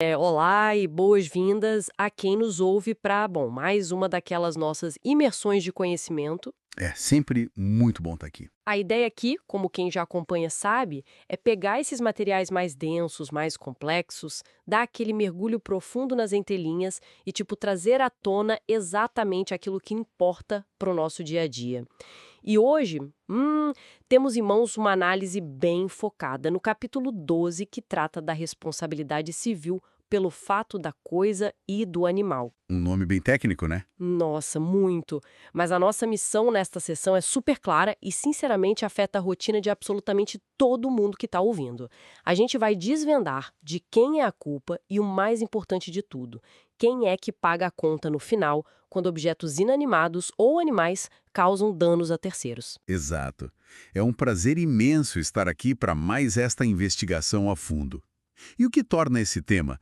Olá e boas-vindas a quem nos ouve para, bom, mais uma daquelas nossas imersões de conhecimento. É sempre muito bom estar aqui. A ideia aqui, como quem já acompanha sabe, é pegar esses materiais mais densos, mais complexos, dar aquele mergulho profundo nas entrelinhas e, tipo, trazer à tona exatamente aquilo que importa para o nosso dia a dia. E hoje, temos em mãos uma análise bem focada no capítulo 12, que trata da responsabilidade civil pelo fato da coisa e do animal. Um nome bem técnico, né? Nossa, muito. Mas a nossa missão nesta sessão é super clara e, sinceramente, afeta a rotina de absolutamente todo mundo que está ouvindo. A gente vai desvendar de quem é a culpa e, o mais importante de tudo, quem é que paga a conta no final quando objetos inanimados ou animais causam danos a terceiros. Exato. É um prazer imenso estar aqui para mais esta investigação a fundo. E o que torna esse tema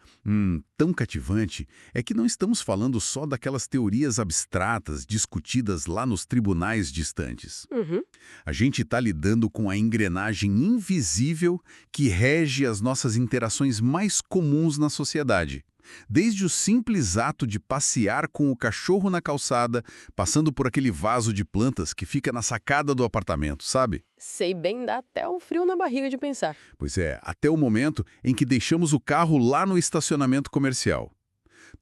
tão cativante é que não estamos falando só daquelas teorias abstratas discutidas lá nos tribunais distantes. Uhum. A gente está lidando com a engrenagem invisível que rege as nossas interações mais comuns na sociedade. Desde o simples ato de passear com o cachorro na calçada, passando por aquele vaso de plantas que fica na sacada do apartamento, sabe? Sei bem, dá até um frio na barriga de pensar. Pois é, até o momento em que deixamos o carro lá no estacionamento comercial.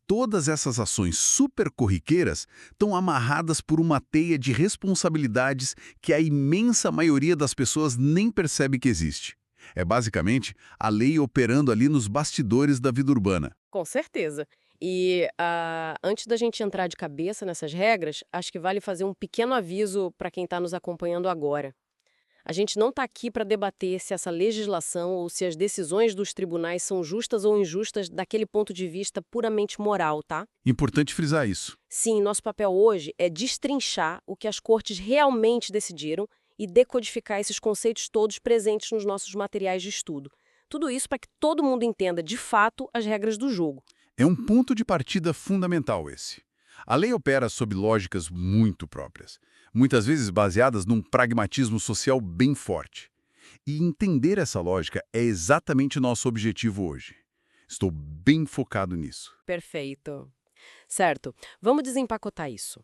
Todas essas ações super corriqueiras estão amarradas por uma teia de responsabilidades que a imensa maioria das pessoas nem percebe que existe. É basicamente a lei operando ali nos bastidores da vida urbana. Com certeza. E antes da gente entrar de cabeça nessas regras, acho que vale fazer um pequeno aviso para quem está nos acompanhando agora. A gente não está aqui para debater se essa legislação ou se as decisões dos tribunais são justas ou injustas daquele ponto de vista puramente moral, tá? Importante frisar isso. Sim, nosso papel hoje é destrinchar o que as cortes realmente decidiram e decodificar esses conceitos todos presentes nos nossos materiais de estudo. Tudo isso para que todo mundo entenda, de fato, as regras do jogo. É um ponto de partida fundamental esse. A lei opera sob lógicas muito próprias, muitas vezes baseadas num pragmatismo social bem forte. E entender essa lógica é exatamente nosso objetivo hoje. Estou bem focado nisso. Perfeito. Certo, vamos desempacotar isso.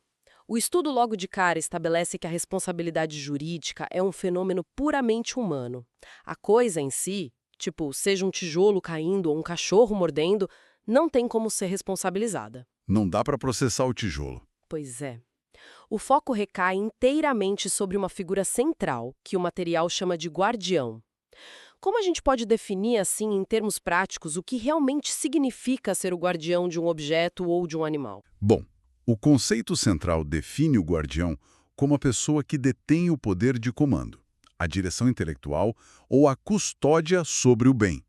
O estudo logo de cara estabelece que a responsabilidade jurídica é um fenômeno puramente humano. A coisa em si, tipo, seja um tijolo caindo ou um cachorro mordendo, não tem como ser responsabilizada. Não dá para processar o tijolo. Pois é. O foco recai inteiramente sobre uma figura central, que o material chama de guardião. Como a gente pode definir, assim, em termos práticos, o que realmente significa ser o guardião de um objeto ou de um animal? Bom, o conceito central define o guardião como a pessoa que detém o poder de comando, a direção intelectual ou a custódia sobre o bem.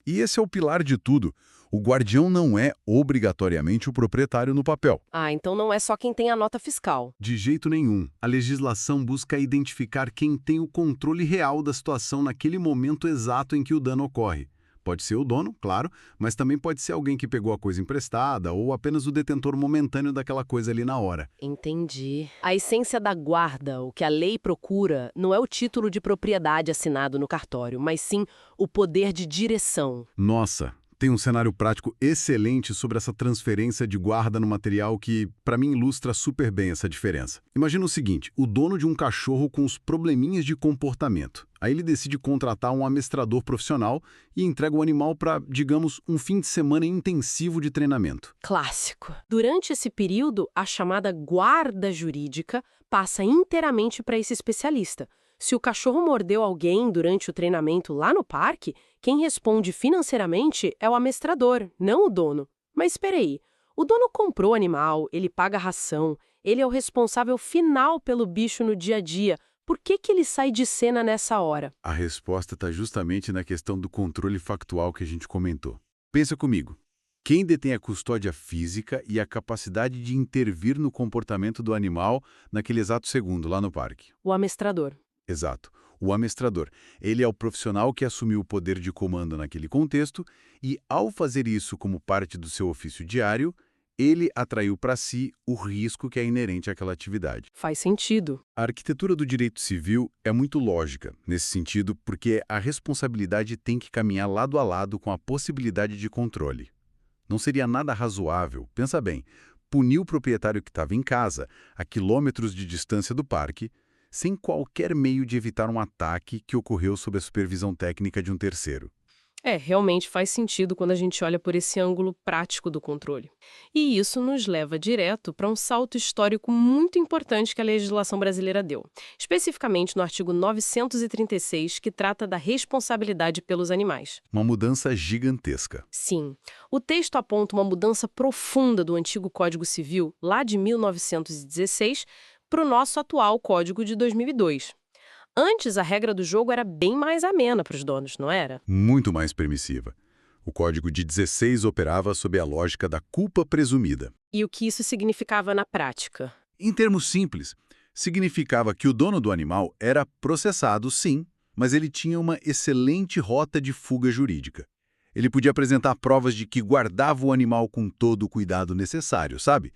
E esse é o pilar de tudo. O guardião não é obrigatoriamente o proprietário no papel. Ah, então não é só quem tem a nota fiscal. De jeito nenhum. A legislação busca identificar quem tem o controle real da situação naquele momento exato em que o dano ocorre. Pode ser o dono, claro, mas também pode ser alguém que pegou a coisa emprestada ou apenas o detentor momentâneo daquela coisa ali na hora. Entendi. A essência da guarda, o que a lei procura, não é o título de propriedade assinado no cartório, mas sim o poder de direção. Nossa, tem um cenário prático excelente sobre essa transferência de guarda no material que, para mim, ilustra super bem essa diferença. Imagina o seguinte, o dono de um cachorro com os probleminhas de comportamento. Aí ele decide contratar um amestrador profissional e entrega o animal para, digamos, um fim de semana intensivo de treinamento. Clássico. Durante esse período, a chamada guarda jurídica passa inteiramente para esse especialista. Se o cachorro mordeu alguém durante o treinamento lá no parque, quem responde financeiramente é o amestrador, não o dono. Mas espera aí, o dono comprou o animal, ele paga a ração, ele é o responsável final pelo bicho no dia a dia. Por que ele sai de cena nessa hora? A resposta está justamente na questão do controle factual que a gente comentou. Pensa comigo. Quem detém a custódia física e a capacidade de intervir no comportamento do animal naquele exato segundo lá no parque? O amestrador. Exato. O amestrador. Ele é o profissional que assumiu o poder de comando naquele contexto e, ao fazer isso como parte do seu ofício diário, ele atraiu para si o risco que é inerente àquela atividade. Faz sentido. A arquitetura do direito civil é muito lógica nesse sentido porque a responsabilidade tem que caminhar lado a lado com a possibilidade de controle. Não seria nada razoável, pensa bem, punir o proprietário que estava em casa, a quilômetros de distância do parque, sem qualquer meio de evitar um ataque que ocorreu sob a supervisão técnica de um terceiro. Realmente faz sentido quando a gente olha por esse ângulo prático do controle. E isso nos leva direto para um salto histórico muito importante que a legislação brasileira deu, especificamente no artigo 936, que trata da responsabilidade pelos animais. Uma mudança gigantesca. Sim, o texto aponta uma mudança profunda do antigo Código Civil, lá de 1916, para o nosso atual Código de 2002. Antes, a regra do jogo era bem mais amena para os donos, não era? Muito mais permissiva. O Código de 16 operava sob a lógica da culpa presumida. E o que isso significava na prática? Em termos simples, significava que o dono do animal era processado, sim, mas ele tinha uma excelente rota de fuga jurídica. Ele podia apresentar provas de que guardava o animal com todo o cuidado necessário, sabe?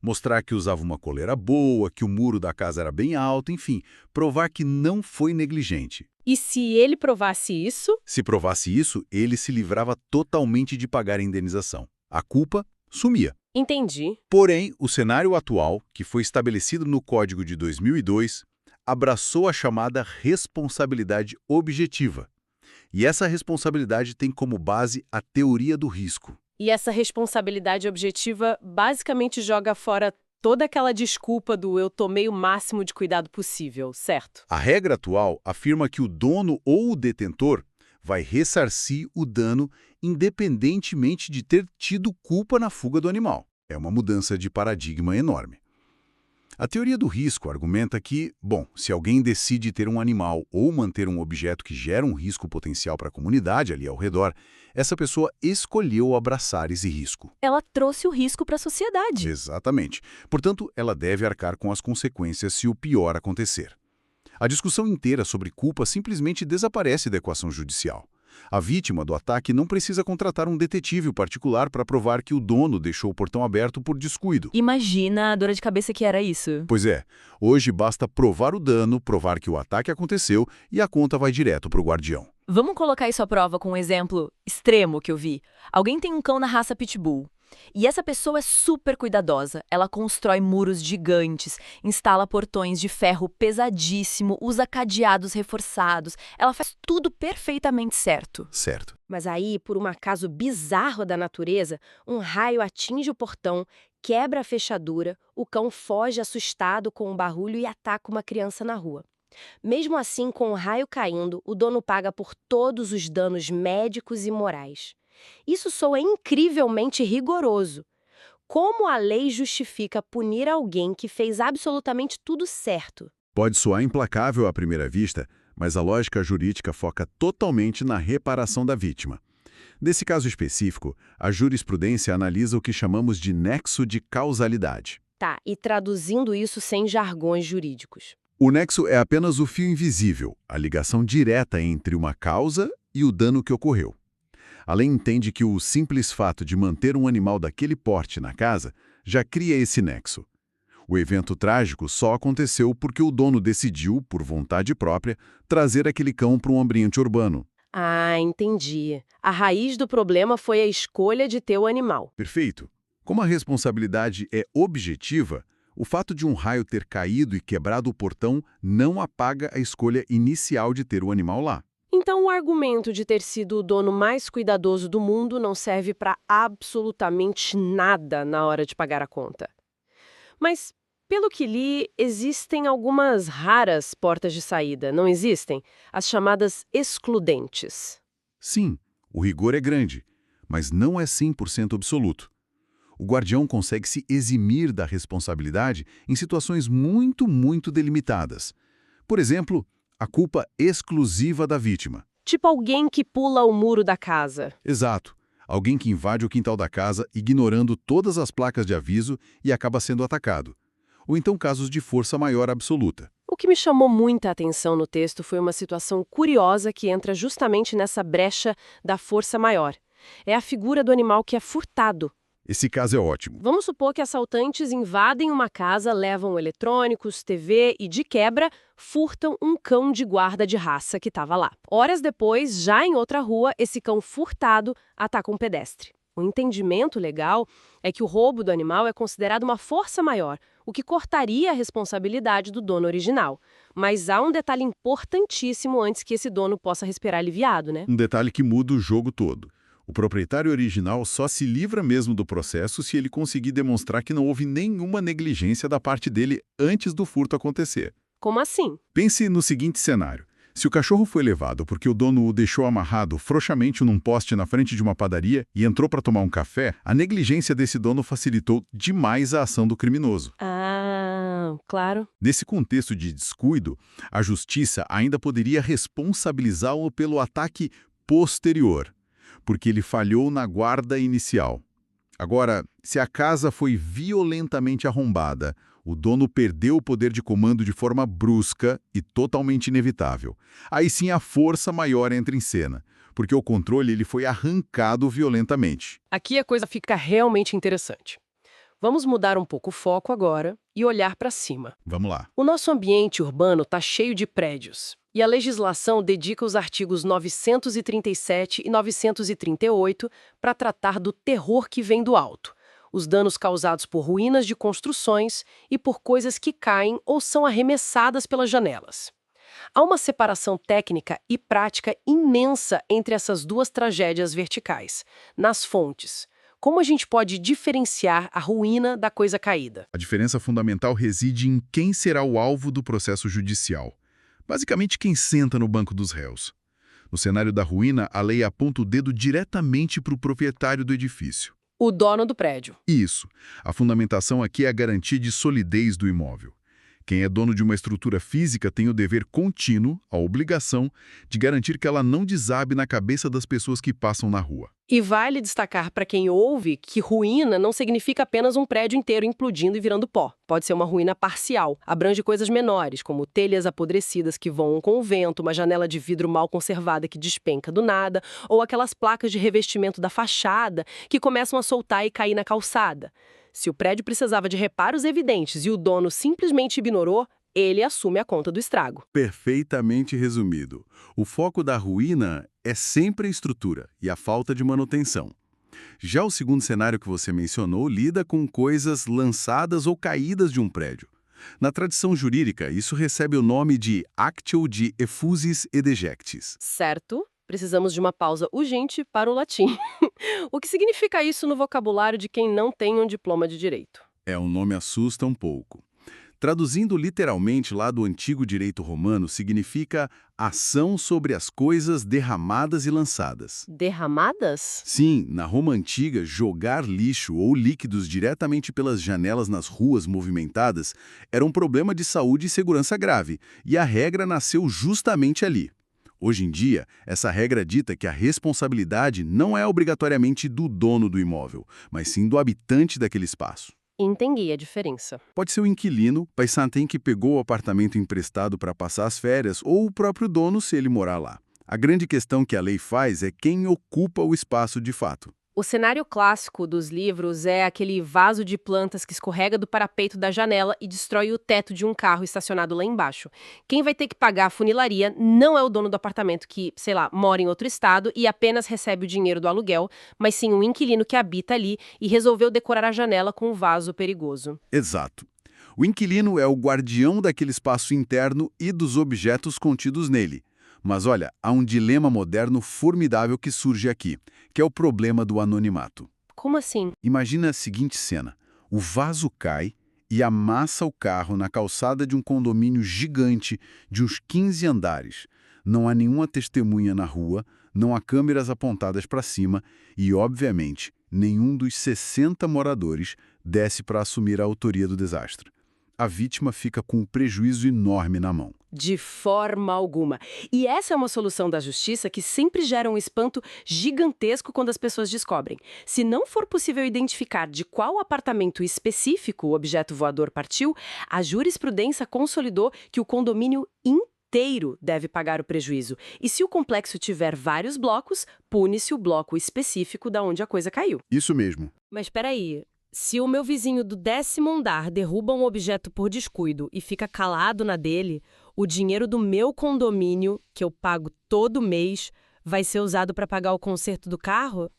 Mostrar que usava uma coleira boa, que o muro da casa era bem alto, enfim, provar que não foi negligente. E se ele provasse isso? Se provasse isso, ele se livrava totalmente de pagar a indenização. A culpa sumia. Entendi. Porém, o cenário atual, que foi estabelecido no Código de 2002, abraçou a chamada responsabilidade objetiva. E essa responsabilidade tem como base a teoria do risco. E essa responsabilidade objetiva basicamente joga fora toda aquela desculpa do eu tomei o máximo de cuidado possível, certo? A regra atual afirma que o dono ou o detentor vai ressarcir o dano independentemente de ter tido culpa na fuga do animal. É uma mudança de paradigma enorme. A teoria do risco argumenta que, bom, se alguém decide ter um animal ou manter um objeto que gera um risco potencial para a comunidade ali ao redor, essa pessoa escolheu abraçar esse risco. Ela trouxe o risco para a sociedade. Exatamente. Portanto, ela deve arcar com as consequências se o pior acontecer. A discussão inteira sobre culpa simplesmente desaparece da equação judicial. A vítima do ataque não precisa contratar um detetive particular para provar que o dono deixou o portão aberto por descuido. Imagina a dor de cabeça que era isso. Pois é, hoje basta provar o dano, provar que o ataque aconteceu e a conta vai direto para o guardião. Vamos colocar isso à prova com um exemplo extremo que eu vi. Alguém tem um cão na raça Pitbull. E essa pessoa é super cuidadosa. Ela constrói muros gigantes, instala portões de ferro pesadíssimo, usa cadeados reforçados. Ela faz tudo perfeitamente certo. Certo. Mas aí, por um acaso bizarro da natureza, um raio atinge o portão, quebra a fechadura, o cão foge assustado com o barulho e ataca uma criança na rua. Mesmo assim, com o raio caindo, o dono paga por todos os danos médicos e morais. Isso soa incrivelmente rigoroso. Como a lei justifica punir alguém que fez absolutamente tudo certo? Pode soar implacável à primeira vista, mas a lógica jurídica foca totalmente na reparação da vítima. Nesse caso específico, a jurisprudência analisa o que chamamos de nexo de causalidade. Tá, e traduzindo isso sem jargões jurídicos. O nexo é apenas o fio invisível, a ligação direta entre uma causa e o dano que ocorreu. A lei entende que o simples fato de manter um animal daquele porte na casa já cria esse nexo. O evento trágico só aconteceu porque o dono decidiu, por vontade própria, trazer aquele cão para um ambiente urbano. Ah, entendi. A raiz do problema foi a escolha de ter o animal. Perfeito. Como a responsabilidade é objetiva, o fato de um raio ter caído e quebrado o portão não apaga a escolha inicial de ter o animal lá. Então, o argumento de ter sido o dono mais cuidadoso do mundo não serve para absolutamente nada na hora de pagar a conta. Mas, pelo que li, existem algumas raras portas de saída, não existem? As chamadas excludentes. Sim, o rigor é grande, mas não é 100% absoluto. O guardião consegue se eximir da responsabilidade em situações muito delimitadas. Por exemplo, a culpa exclusiva da vítima. Tipo alguém que pula o muro da casa. Exato. Alguém que invade o quintal da casa ignorando todas as placas de aviso e acaba sendo atacado. Ou então casos de força maior absoluta. O que me chamou muita atenção no texto foi uma situação curiosa que entra justamente nessa brecha da força maior. É a figura do animal que é furtado. Esse caso é ótimo. Vamos supor que assaltantes invadem uma casa, levam eletrônicos, TV e, de quebra, furtam um cão de guarda de raça que estava lá. Horas depois, já em outra rua, esse cão furtado ataca um pedestre. O entendimento legal é que o roubo do animal é considerado uma força maior, o que cortaria a responsabilidade do dono original. Mas há um detalhe importantíssimo antes que esse dono possa respirar aliviado, né? Um detalhe que muda o jogo todo. O proprietário original só se livra mesmo do processo se ele conseguir demonstrar que não houve nenhuma negligência da parte dele antes do furto acontecer. Como assim? Pense no seguinte cenário. Se o cachorro foi levado porque o dono o deixou amarrado frouxamente num poste na frente de uma padaria e entrou para tomar um café, a negligência desse dono facilitou demais a ação do criminoso. Ah, claro. Nesse contexto de descuido, a justiça ainda poderia responsabilizá-lo pelo ataque posterior, porque ele falhou na guarda inicial. Agora, se a casa foi violentamente arrombada, o dono perdeu o poder de comando de forma brusca e totalmente inevitável. Aí sim a força maior entra em cena, porque o controle ele foi arrancado violentamente. Aqui a coisa fica realmente interessante. Vamos mudar um pouco o foco agora e olhar para cima. Vamos lá. O nosso ambiente urbano está cheio de prédios. E a legislação dedica os artigos 937 e 938 para tratar do terror que vem do alto, os danos causados por ruínas de construções e por coisas que caem ou são arremessadas pelas janelas. Há uma separação técnica e prática imensa entre essas duas tragédias verticais, nas fontes. Como a gente pode diferenciar a ruína da coisa caída? A diferença fundamental reside em quem será o alvo do processo judicial. Basicamente, quem senta no banco dos réus. No cenário da ruína, a lei aponta o dedo diretamente para o proprietário do edifício. O dono do prédio. Isso. A fundamentação aqui é a garantia de solidez do imóvel. Quem é dono de uma estrutura física tem o dever contínuo, a obrigação, de garantir que ela não desabe na cabeça das pessoas que passam na rua. E vale destacar para quem ouve que ruína não significa apenas um prédio inteiro implodindo e virando pó. Pode ser uma ruína parcial. Abrange coisas menores, como telhas apodrecidas que voam com o vento, uma janela de vidro mal conservada que despenca do nada, ou aquelas placas de revestimento da fachada que começam a soltar e cair na calçada. Se o prédio precisava de reparos evidentes e o dono simplesmente ignorou, ele assume a conta do estrago. Perfeitamente resumido. O foco da ruína é sempre a estrutura e a falta de manutenção. Já o segundo cenário que você mencionou lida com coisas lançadas ou caídas de um prédio. Na tradição jurídica, isso recebe o nome de actio de effusis et dejectis. Certo? Precisamos de uma pausa urgente para o latim. O que significa isso no vocabulário de quem não tem um diploma de direito? Um nome assusta um pouco. Traduzindo literalmente lá do antigo direito romano, significa ação sobre as coisas derramadas e lançadas. Derramadas? Sim, na Roma antiga, jogar lixo ou líquidos diretamente pelas janelas nas ruas movimentadas era um problema de saúde e segurança grave, e a regra nasceu justamente ali. Hoje em dia, essa regra dita que a responsabilidade não é obrigatoriamente do dono do imóvel, mas sim do habitante daquele espaço. Entendi a diferença. Pode ser o inquilino, paisantem que pegou o apartamento emprestado para passar as férias, ou o próprio dono se ele morar lá. A grande questão que a lei faz é quem ocupa o espaço de fato. O cenário clássico dos livros é aquele vaso de plantas que escorrega do parapeito da janela e destrói o teto de um carro estacionado lá embaixo. Quem vai ter que pagar a funilaria não é o dono do apartamento que, sei lá, mora em outro estado e apenas recebe o dinheiro do aluguel, mas sim um inquilino que habita ali e resolveu decorar a janela com um vaso perigoso. Exato. O inquilino é o guardião daquele espaço interno e dos objetos contidos nele. Mas olha, há um dilema moderno formidável que surge aqui, que é o problema do anonimato. Como assim? Imagina a seguinte cena. O vaso cai e amassa o carro na calçada de um condomínio gigante de uns 15 andares. Não há nenhuma testemunha na rua, não há câmeras apontadas para cima e, obviamente, nenhum dos 60 moradores desce para assumir a autoria do desastre. A vítima fica com um prejuízo enorme na mão. De forma alguma. E essa é uma solução da justiça que sempre gera um espanto gigantesco quando as pessoas descobrem. Se não for possível identificar de qual apartamento específico o objeto voador partiu, a jurisprudência consolidou que o condomínio inteiro deve pagar o prejuízo. E se o complexo tiver vários blocos, pune-se o bloco específico da onde a coisa caiu. Isso mesmo. Mas espera aí. Se o meu vizinho do 10º andar derruba um objeto por descuido e fica calado na dele, o dinheiro do meu condomínio, que eu pago todo mês, vai ser usado para pagar o conserto do carro?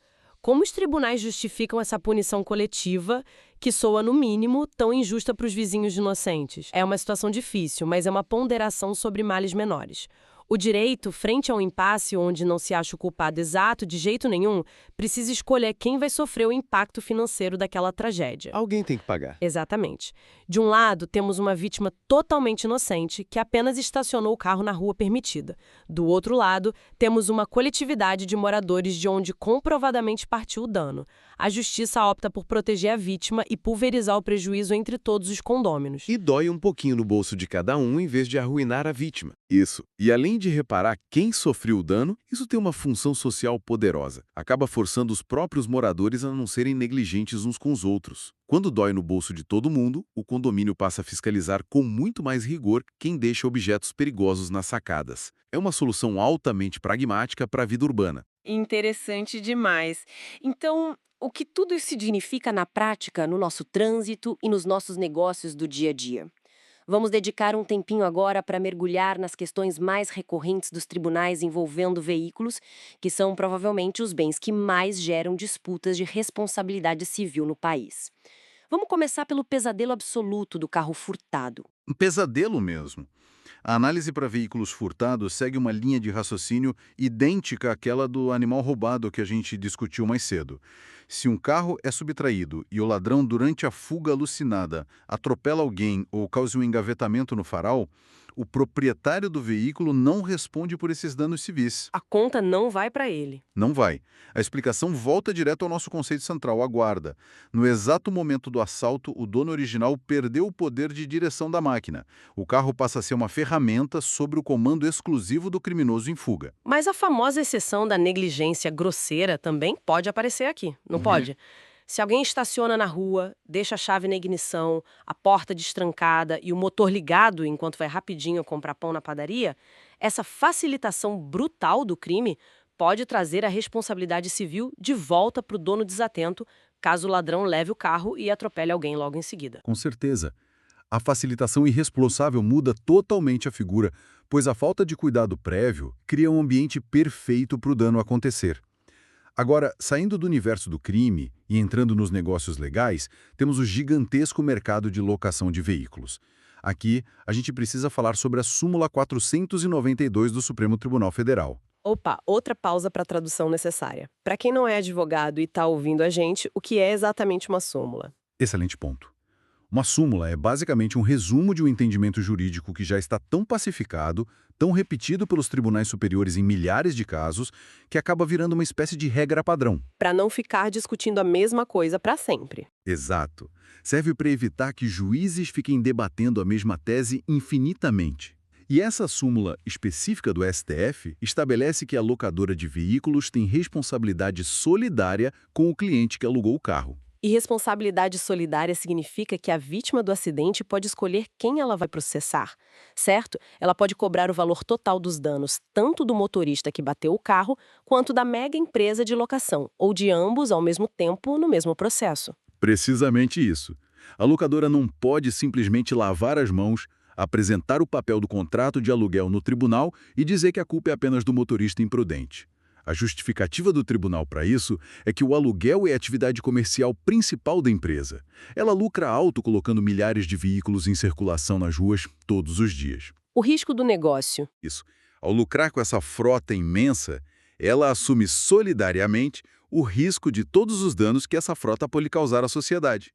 Como os tribunais justificam essa punição coletiva, que soa, no mínimo, tão injusta para os vizinhos inocentes? É uma situação difícil, mas é uma ponderação sobre males menores. O direito, frente a um impasse onde não se acha o culpado exato de jeito nenhum, precisa escolher quem vai sofrer o impacto financeiro daquela tragédia. Alguém tem que pagar. Exatamente. De um lado, temos uma vítima totalmente inocente que apenas estacionou o carro na rua permitida. Do outro lado, temos uma coletividade de moradores de onde comprovadamente partiu o dano. A justiça opta por proteger a vítima e pulverizar o prejuízo entre todos os condôminos. E dói um pouquinho no bolso de cada um em vez de arruinar a vítima. Isso. E além de reparar quem sofreu o dano, isso tem uma função social poderosa. Acaba forçando os próprios moradores a não serem negligentes uns com os outros. Quando dói no bolso de todo mundo, o condomínio passa a fiscalizar com muito mais rigor quem deixa objetos perigosos nas sacadas. É uma solução altamente pragmática para a vida urbana. Interessante demais. Então, o que tudo isso significa na prática, no nosso trânsito e nos nossos negócios do dia a dia? Vamos dedicar um tempinho agora para mergulhar nas questões mais recorrentes dos tribunais envolvendo veículos, que são provavelmente os bens que mais geram disputas de responsabilidade civil no país. Vamos começar pelo pesadelo absoluto do carro furtado. Um pesadelo mesmo. A análise para veículos furtados segue uma linha de raciocínio idêntica àquela do animal roubado que a gente discutiu mais cedo. Se um carro é subtraído e o ladrão, durante a fuga alucinada, atropela alguém ou causa um engavetamento no farol, o proprietário do veículo não responde por esses danos civis. A conta não vai para ele. Não vai. A explicação volta direto ao nosso conceito central, a guarda. No exato momento do assalto, o dono original perdeu o poder de direção da máquina. O carro passa a ser uma ferramenta sob o comando exclusivo do criminoso em fuga. Mas a famosa exceção da negligência grosseira também pode aparecer aqui, não pode? Se alguém estaciona na rua, deixa a chave na ignição, a porta destrancada e o motor ligado enquanto vai rapidinho comprar pão na padaria, essa facilitação brutal do crime pode trazer a responsabilidade civil de volta para o dono desatento, caso o ladrão leve o carro e atropele alguém logo em seguida. Com certeza. A facilitação irresponsável muda totalmente a figura, pois a falta de cuidado prévio cria um ambiente perfeito para o dano acontecer. Agora, saindo do universo do crime e entrando nos negócios legais, temos o gigantesco mercado de locação de veículos. Aqui, a gente precisa falar sobre a súmula 492 do Supremo Tribunal Federal. Opa, outra pausa para a tradução necessária. Para quem não é advogado e está ouvindo a gente, o que é exatamente uma súmula? Excelente ponto. Uma súmula é basicamente um resumo de um entendimento jurídico que já está tão pacificado, tão repetido pelos tribunais superiores em milhares de casos, que acaba virando uma espécie de regra padrão. Para não ficar discutindo a mesma coisa para sempre. Exato. Serve para evitar que juízes fiquem debatendo a mesma tese infinitamente. E essa súmula específica do STF estabelece que a locadora de veículos tem responsabilidade solidária com o cliente que alugou o carro. E responsabilidade solidária significa que a vítima do acidente pode escolher quem ela vai processar, certo? Ela pode cobrar o valor total dos danos, tanto do motorista que bateu o carro, quanto da mega empresa de locação, ou de ambos ao mesmo tempo no mesmo processo. Precisamente isso. A locadora não pode simplesmente lavar as mãos, apresentar o papel do contrato de aluguel no tribunal e dizer que a culpa é apenas do motorista imprudente. A justificativa do tribunal para isso é que o aluguel é a atividade comercial principal da empresa. Ela lucra alto colocando milhares de veículos em circulação nas ruas todos os dias. O risco do negócio. Isso. Ao lucrar com essa frota imensa, ela assume solidariamente o risco de todos os danos que essa frota pode causar à sociedade.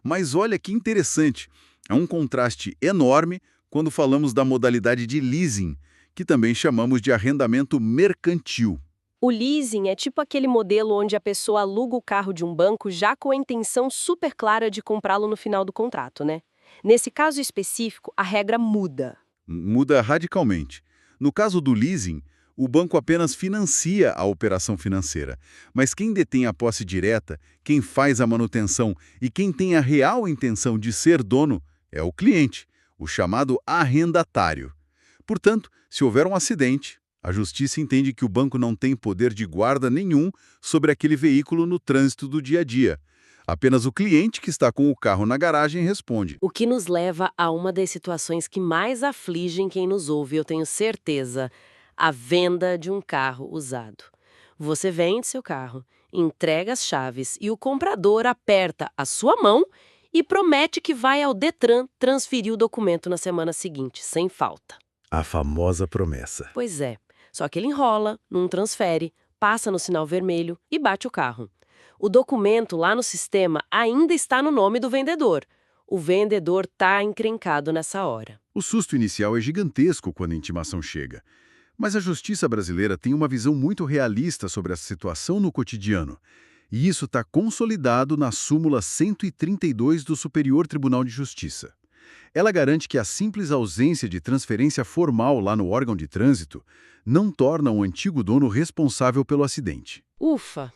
Mas olha que interessante, é um contraste enorme quando falamos da modalidade de leasing, que também chamamos de arrendamento mercantil. O leasing é tipo aquele modelo onde a pessoa aluga o carro de um banco já com a intenção super clara de comprá-lo no final do contrato, né? Nesse caso específico, a regra muda. Muda radicalmente. No caso do leasing, o banco apenas financia a operação financeira, mas quem detém a posse direta, quem faz a manutenção e quem tem a real intenção de ser dono é o cliente, o chamado arrendatário. Portanto, se houver um acidente, a justiça entende que o banco não tem poder de guarda nenhum sobre aquele veículo no trânsito do dia a dia. Apenas o cliente que está com o carro na garagem responde. O que nos leva a uma das situações que mais afligem quem nos ouve, eu tenho certeza: a venda de um carro usado. Você vende seu carro, entrega as chaves e o comprador aperta a sua mão e promete que vai ao Detran transferir o documento na semana seguinte, sem falta. A famosa promessa. Pois é, só que ele enrola, não transfere, passa no sinal vermelho e bate o carro. O documento lá no sistema ainda está no nome do vendedor. O vendedor está encrencado nessa hora. O susto inicial é gigantesco quando a intimação chega. Mas a justiça brasileira tem uma visão muito realista sobre essa situação no cotidiano. E isso está consolidado na súmula 132 do Superior Tribunal de Justiça. Ela garante que a simples ausência de transferência formal lá no órgão de trânsito não torna o antigo dono responsável pelo acidente. Ufa!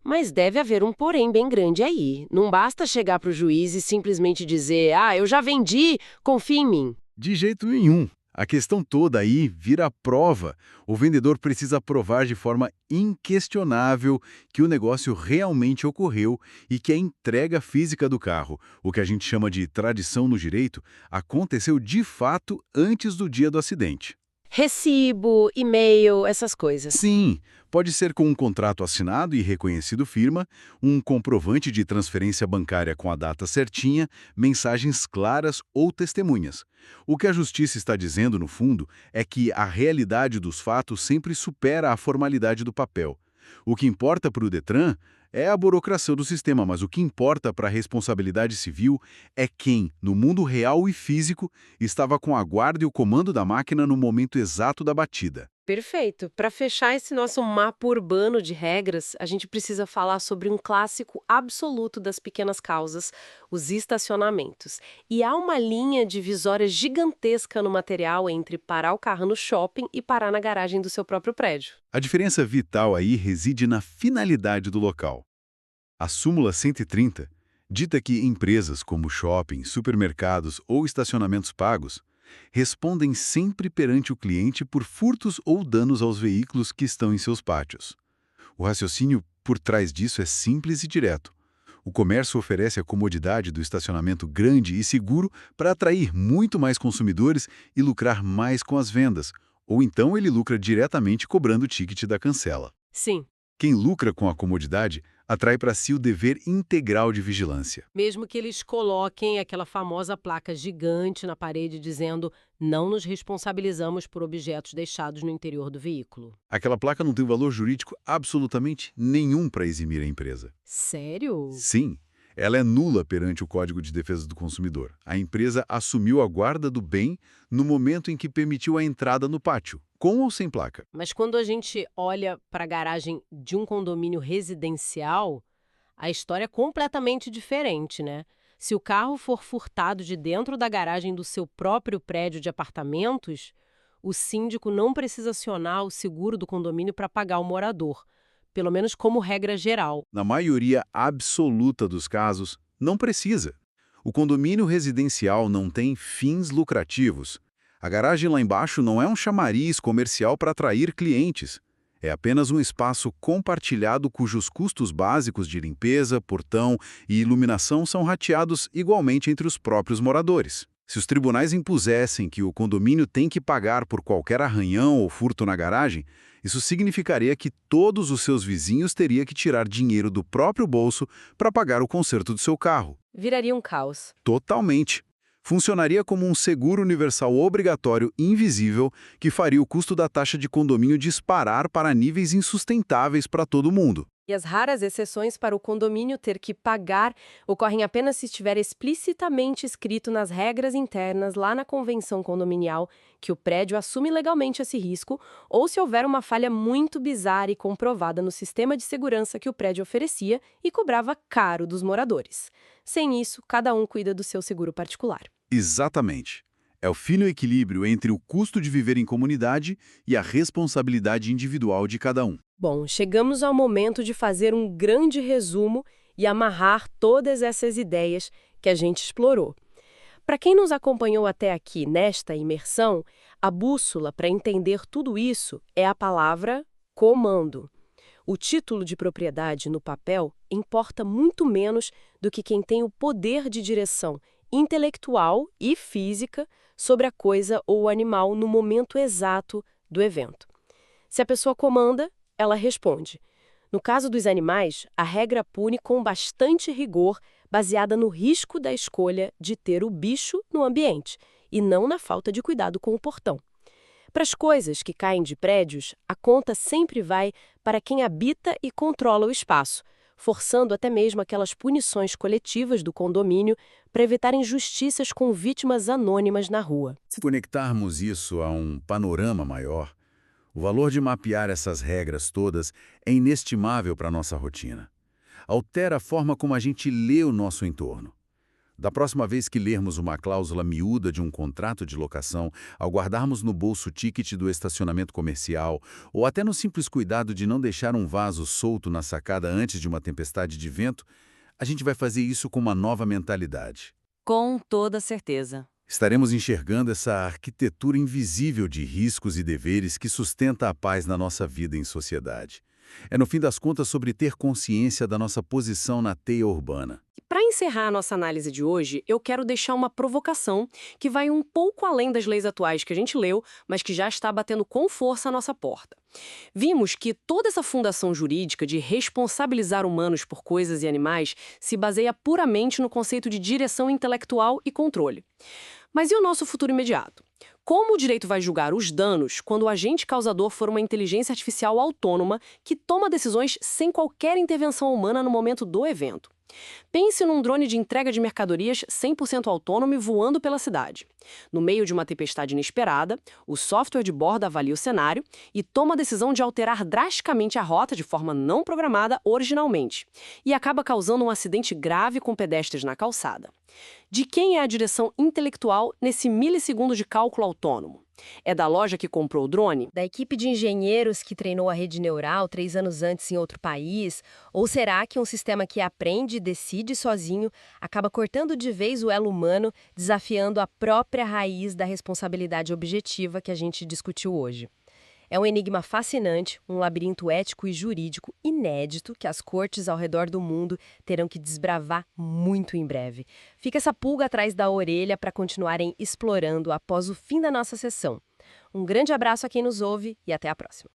Mas deve haver um porém bem grande aí. Não basta chegar para o juiz e simplesmente dizer: "Ah, eu já vendi, confia em mim." De jeito nenhum. A questão toda aí vira prova. O vendedor precisa provar de forma inquestionável que o negócio realmente ocorreu e que a entrega física do carro, o que a gente chama de tradição no direito, aconteceu de fato antes do dia do acidente. Recibo, e-mail, essas coisas. Sim, pode ser com um contrato assinado e reconhecido firma, um comprovante de transferência bancária com a data certinha, mensagens claras ou testemunhas. O que a justiça está dizendo, no fundo, é que a realidade dos fatos sempre supera a formalidade do papel. O que importa para o Detran é a burocracia do sistema, mas o que importa para a responsabilidade civil é quem, no mundo real e físico, estava com a guarda e o comando da máquina no momento exato da batida. Perfeito. Para fechar esse nosso mapa urbano de regras, a gente precisa falar sobre um clássico absoluto das pequenas causas, os estacionamentos. E há uma linha divisória gigantesca no material entre parar o carro no shopping e parar na garagem do seu próprio prédio. A diferença vital aí reside na finalidade do local. A súmula 130 dita que empresas como shoppings, supermercados ou estacionamentos pagos respondem sempre perante o cliente por furtos ou danos aos veículos que estão em seus pátios. O raciocínio por trás disso é simples e direto. O comércio oferece a comodidade do estacionamento grande e seguro para atrair muito mais consumidores e lucrar mais com as vendas, ou então ele lucra diretamente cobrando o ticket da cancela. Sim. Quem lucra com a comodidade atrai para si o dever integral de vigilância. Mesmo que eles coloquem aquela famosa placa gigante na parede dizendo "não nos responsabilizamos por objetos deixados no interior do veículo". Aquela placa não tem valor jurídico absolutamente nenhum para eximir a empresa. Sério? Sim, ela é nula perante o Código de Defesa do Consumidor. A empresa assumiu a guarda do bem no momento em que permitiu a entrada no pátio, com ou sem placa. Mas quando a gente olha para a garagem de um condomínio residencial, a história é completamente diferente, né? Se o carro for furtado de dentro da garagem do seu próprio prédio de apartamentos, o síndico não precisa acionar o seguro do condomínio para pagar o morador, pelo menos como regra geral. Na maioria absoluta dos casos, não precisa. O condomínio residencial não tem fins lucrativos. A garagem lá embaixo não é um chamariz comercial para atrair clientes. É apenas um espaço compartilhado cujos custos básicos de limpeza, portão e iluminação são rateados igualmente entre os próprios moradores. Se os tribunais impusessem que o condomínio tem que pagar por qualquer arranhão ou furto na garagem, isso significaria que todos os seus vizinhos teriam que tirar dinheiro do próprio bolso para pagar o conserto do seu carro. Viraria um caos. Totalmente. Funcionaria como um seguro universal obrigatório invisível que faria o custo da taxa de condomínio disparar para níveis insustentáveis para todo mundo. E as raras exceções para o condomínio ter que pagar ocorrem apenas se estiver explicitamente escrito nas regras internas lá na convenção condominial que o prédio assume legalmente esse risco ou se houver uma falha muito bizarra e comprovada no sistema de segurança que o prédio oferecia e cobrava caro dos moradores. Sem isso, cada um cuida do seu seguro particular. Exatamente. É o fino equilíbrio entre o custo de viver em comunidade e a responsabilidade individual de cada um. Bom, chegamos ao momento de fazer um grande resumo e amarrar todas essas ideias que a gente explorou. Para quem nos acompanhou até aqui nesta imersão, a bússola para entender tudo isso é a palavra comando. O título de propriedade no papel importa muito menos do que quem tem o poder de direção intelectual e física sobre a coisa ou o animal no momento exato do evento. Se a pessoa comanda, ela responde. No caso dos animais, a regra pune com bastante rigor, baseada no risco da escolha de ter o bicho no ambiente, e não na falta de cuidado com o portão. Para as coisas que caem de prédios, a conta sempre vai para quem habita e controla o espaço, forçando até mesmo aquelas punições coletivas do condomínio para evitar injustiças com vítimas anônimas na rua. Se conectarmos isso a um panorama maior, o valor de mapear essas regras todas é inestimável para a nossa rotina. Altera a forma como a gente lê o nosso entorno. Da próxima vez que lermos uma cláusula miúda de um contrato de locação, ao guardarmos no bolso o ticket do estacionamento comercial, ou até no simples cuidado de não deixar um vaso solto na sacada antes de uma tempestade de vento, a gente vai fazer isso com uma nova mentalidade. Com toda certeza. Estaremos enxergando essa arquitetura invisível de riscos e deveres que sustenta a paz na nossa vida em sociedade. É, no fim das contas, sobre ter consciência da nossa posição na teia urbana. Para encerrar a nossa análise de hoje, eu quero deixar uma provocação que vai um pouco além das leis atuais que a gente leu, mas que já está batendo com força à nossa porta. Vimos que toda essa fundação jurídica de responsabilizar humanos por coisas e animais se baseia puramente no conceito de direção intelectual e controle. Mas e o nosso futuro imediato? Como o direito vai julgar os danos quando o agente causador for uma inteligência artificial autônoma que toma decisões sem qualquer intervenção humana no momento do evento? Pense num drone de entrega de mercadorias 100% autônomo e voando pela cidade. No meio de uma tempestade inesperada, o software de bordo avalia o cenário e toma a decisão de alterar drasticamente a rota de forma não programada originalmente, e acaba causando um acidente grave com pedestres na calçada. De quem é a direção intelectual nesse milissegundo de cálculo autônomo? É da loja que comprou o drone? Da equipe de engenheiros que treinou a rede neural 3 anos antes em outro país? Ou será que um sistema que aprende e decide sozinho acaba cortando de vez o elo humano, desafiando a própria raiz da responsabilidade objetiva que a gente discutiu hoje? É um enigma fascinante, um labirinto ético e jurídico inédito que as cortes ao redor do mundo terão que desbravar muito em breve. Fica essa pulga atrás da orelha para continuarem explorando após o fim da nossa sessão. Um grande abraço a quem nos ouve e até a próxima.